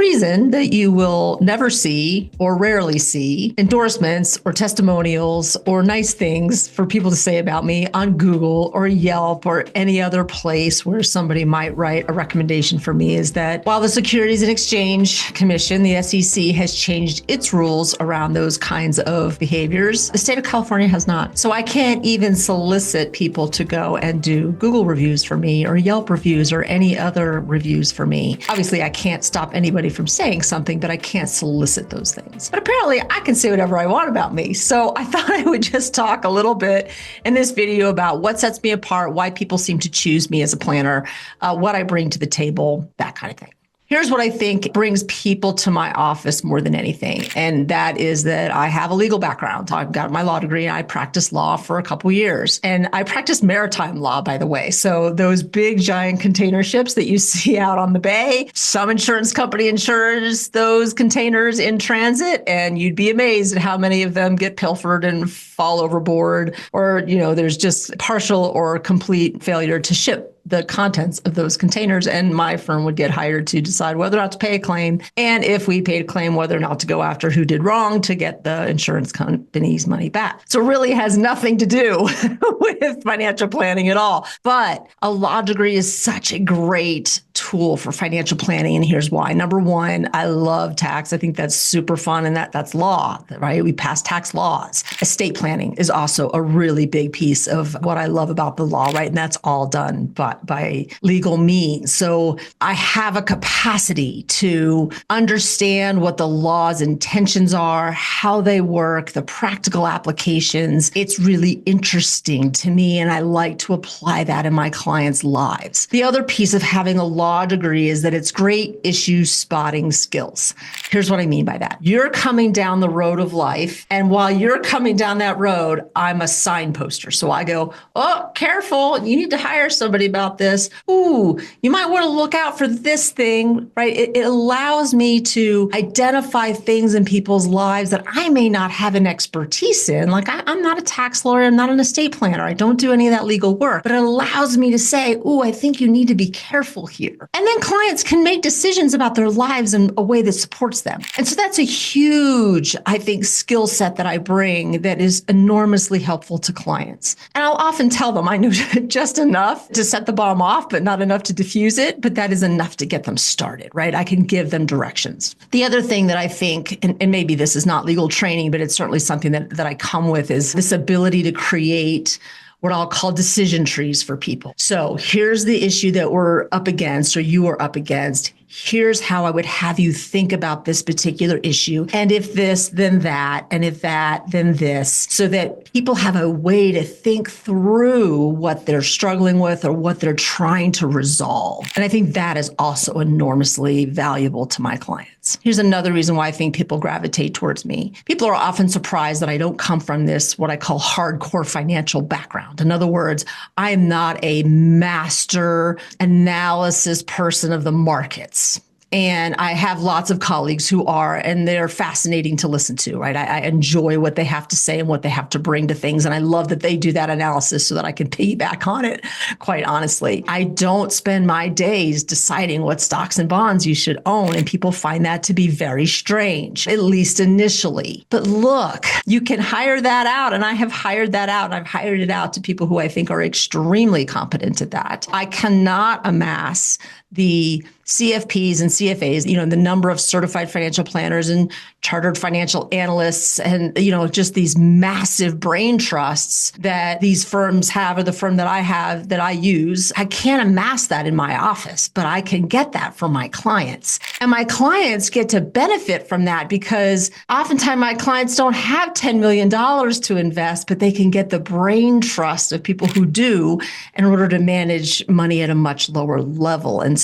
reason that you will never see or rarely see endorsements or testimonials or nice things for people to say about me on Google or Yelp or any other place where somebody might write a recommendation for me is that while the Securities and Exchange Commission, the SEC, has changed its rules around those kinds of behaviors, the state of California has not. So I can't even solicit people to go and do Google reviews for me or Yelp reviews or any other reviews for me. Obviously, I can't stop anybody from saying something, but I can't solicit those things. But apparently, I can say whatever I want about me. So I thought I would just talk a little bit in this video about what sets me apart, why people seem to choose me as a planner, what I bring to the table, that kind of thing. Here's what I think brings people to my office more than anything. And that is that I have a legal background. I've got my law degree and I practiced law for a couple years. And I practiced maritime law, by the way. So those big giant container ships that you see out on the bay, some insurance company insures those containers in transit. And you'd be amazed at how many of them get pilfered and fall overboard. Or, there's just partial or complete failure to ship the contents of those containers, and my firm would get hired to decide whether or not to pay a claim, and if we paid a claim, whether or not to go after who did wrong to get the insurance company's money back. So it really has nothing to do with financial planning at all. But a law degree is such a great tool for financial planning, and here's why. Number one, I love tax. I think that's super fun, and that's law, right? We pass tax laws. Estate planning is also a really big piece of what I love about the law, right? And that's all done by legal means. So I have a capacity to understand what the law's intentions are, how they work, the practical applications. It's really interesting to me, and I like to apply that in my clients' lives. The other piece of having a law degree is that it's great issue spotting skills. Here's what I mean by that. You're coming down the road of life, and while you're coming down that road, I'm a signposter. So I go, oh, careful, you need to hire somebody about this. Ooh, you might want to look out for this thing, right? It allows me to identify things in people's lives that I may not have an expertise in. Like I'm not a tax lawyer, I'm not an estate planner. I don't do any of that legal work, but it allows me to say, ooh, I think you need to be careful here. And then clients can make decisions about their lives in a way that supports them. And so that's a huge, I think, skill set that I bring that is enormously helpful to clients. And I'll often tell them I know just enough to set the bomb off, but not enough to diffuse it. But that is enough to get them started, right? I can give them directions. The other thing that I think, and maybe this is not legal training, but it's certainly something that I come with, is this ability to create what I'll call decision trees for people. So here's the issue that we're up against, or you are up against. Here's how I would have you think about this particular issue. And if this, then that. And if that, then this. So that people have a way to think through what they're struggling with or what they're trying to resolve. And I think that is also enormously valuable to my clients. Here's another reason why I think people gravitate towards me. People are often surprised that I don't come from this, what I call hardcore financial background. In other words, I am not a master analysis person of the markets. And I have lots of colleagues who are, and they're fascinating to listen to, right? I enjoy what they have to say and what they have to bring to things. And I love that they do that analysis so that I can piggyback on it, quite honestly. I don't spend my days deciding what stocks and bonds you should own. And people find that to be very strange, at least initially. But look, you can hire that out. And I have hired that out. And I've hired it out to people who I think are extremely competent at that. I cannot amass the CFPs and CFAs, the number of certified financial planners and chartered financial analysts and, just these massive brain trusts that these firms have, or the firm that I have that I use. I can't amass that in my office, but I can get that from my clients. And my clients get to benefit from that because oftentimes my clients don't have $10 million to invest, but they can get the brain trust of people who do in order to manage money at a much lower level. And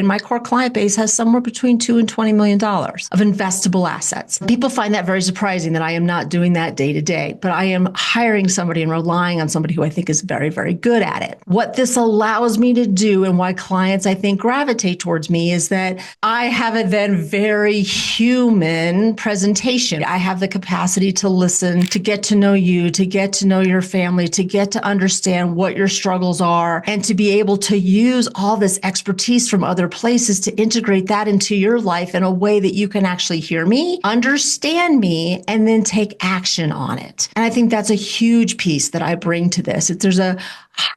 my core client base has somewhere between $2 and $20 million of investable assets. People find that very surprising that I am not doing that day to day, but I am hiring somebody and relying on somebody who I think is very, very good at it. What this allows me to do, and why clients, I think, gravitate towards me, is that I have a then very human presentation. I have the capacity to listen, to get to know you, to get to know your family, to get to understand what your struggles are, and to be able to use all this expertise expertise from other places to integrate that into your life in a way that you can actually hear me, understand me, and then take action on it. And I think that's a huge piece that I bring to this. There's a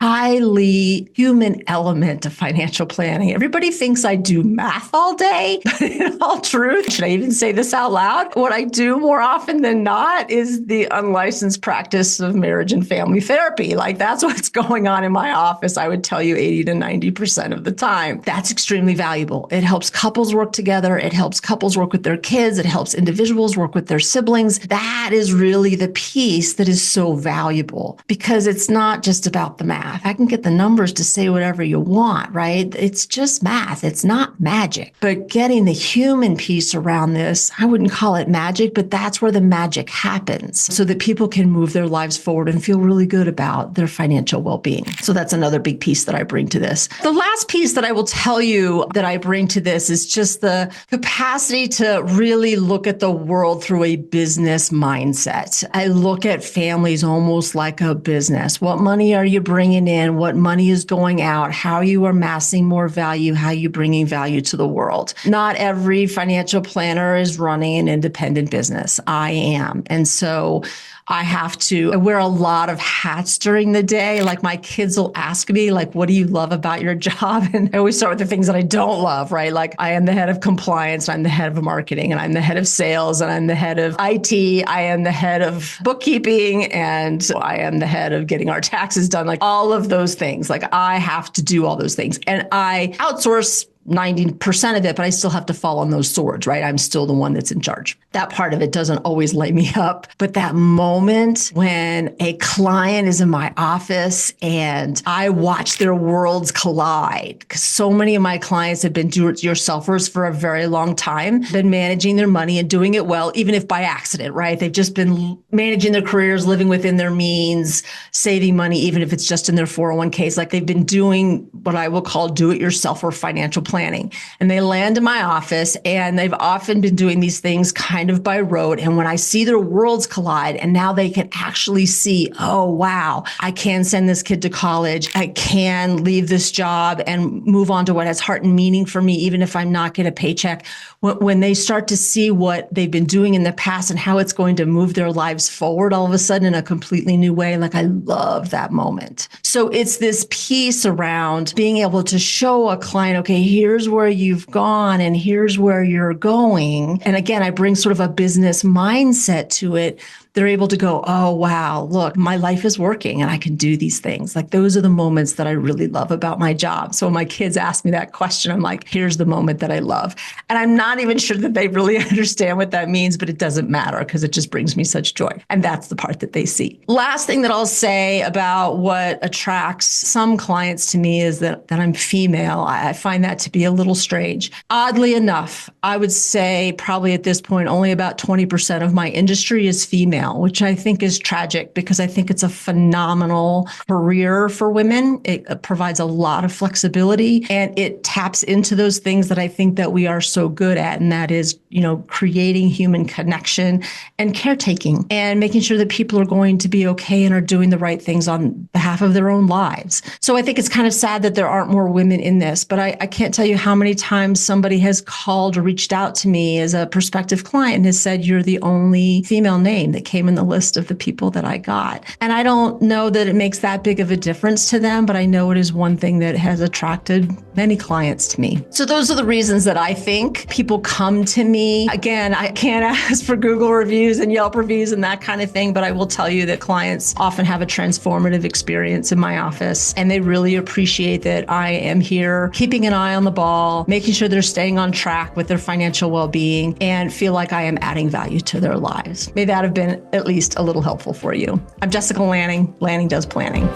highly human element of financial planning. Everybody thinks I do math all day, but in all truth, should I even say this out loud? What I do more often than not is the unlicensed practice of marriage and family therapy. Like that's what's going on in my office. I would tell you 80 to 90% of the time. That's extremely valuable. It helps couples work together. It helps couples work with their kids. It helps individuals work with their siblings. That is really the piece that is so valuable because it's not just about the math. I can get the numbers to say whatever you want, right? It's just math. It's not magic. But getting the human piece around this, I wouldn't call it magic, but that's where the magic happens so that people can move their lives forward and feel really good about their financial well-being. So that's another big piece that I bring to this. The last piece that I will tell you that I bring to this is just the capacity to really look at the world through a business mindset. I look at families almost like a business. What money are you bringing in? What money is going out? How you are amassing more value? How you bringing value to the world? Not every financial planner is running an independent business. I am. And so I wear a lot of hats during the day. Like my kids will ask me, like, what do you love about your job? And I always start with the things that I don't love, right? Like I am the head of compliance, I'm the head of marketing, and I'm the head of sales, and I'm the head of IT, I am the head of bookkeeping, and I am the head of getting our taxes done. Like all of those things. Like I have to do all those things. And I outsource 90% of it, but I still have to fall on those swords, right? I'm still the one that's in charge. That part of it doesn't always light me up. But that moment when a client is in my office and I watch their worlds collide, because so many of my clients have been do-it-yourselfers for a very long time, been managing their money and doing it well, even if by accident, right? They've just been managing their careers, living within their means, saving money, even if it's just in their 401ks. Like they've been doing what I will call do-it-yourself or financial planning. And they land in my office and they've often been doing these things kind of by rote. And when I see their worlds collide and now they can actually see, oh, wow, I can send this kid to college. I can leave this job and move on to what has heart and meaning for me, even if I'm not getting a paycheck. When they start to see what they've been doing in the past and how it's going to move their lives forward all of a sudden in a completely new way, like I love that moment. So it's this piece around being able to show a client, okay, here's where you've gone and here's where you're going. And again, I bring sort of a business mindset to it. They're able to go, oh, wow, look, my life is working and I can do these things. Like those are the moments that I really love about my job. So when my kids ask me that question, I'm like, here's the moment that I love. And I'm not even sure that they really understand what that means, but it doesn't matter because it just brings me such joy. And that's the part that they see. Last thing that I'll say about what attracts some clients to me is that I'm female. I find that to be a little strange. Oddly enough, I would say probably at this point, only about 20% of my industry is female, which I think is tragic because I think it's a phenomenal career for women. It provides a lot of flexibility and it taps into those things that I think that we are so good at. And that is, creating human connection and caretaking and making sure that people are going to be okay and are doing the right things on behalf of their own lives. So I think it's kind of sad that there aren't more women in this, but I can't tell you how many times somebody has called or reached out to me as a prospective client and has said, you're the only female name that came in the list of the people that I got. And I don't know that it makes that big of a difference to them, but I know it is one thing that has attracted many clients to me. So those are the reasons that I think people come to me. Again, I can't ask for Google reviews and Yelp reviews and that kind of thing, but I will tell you that clients often have a transformative experience in my office and they really appreciate that I am here keeping an eye on the ball, making sure they're staying on track with their financial well-being and feel like I am adding value to their lives. May that have been at least a little helpful for you. I'm Jessica Lanning. Lanning Does Planning.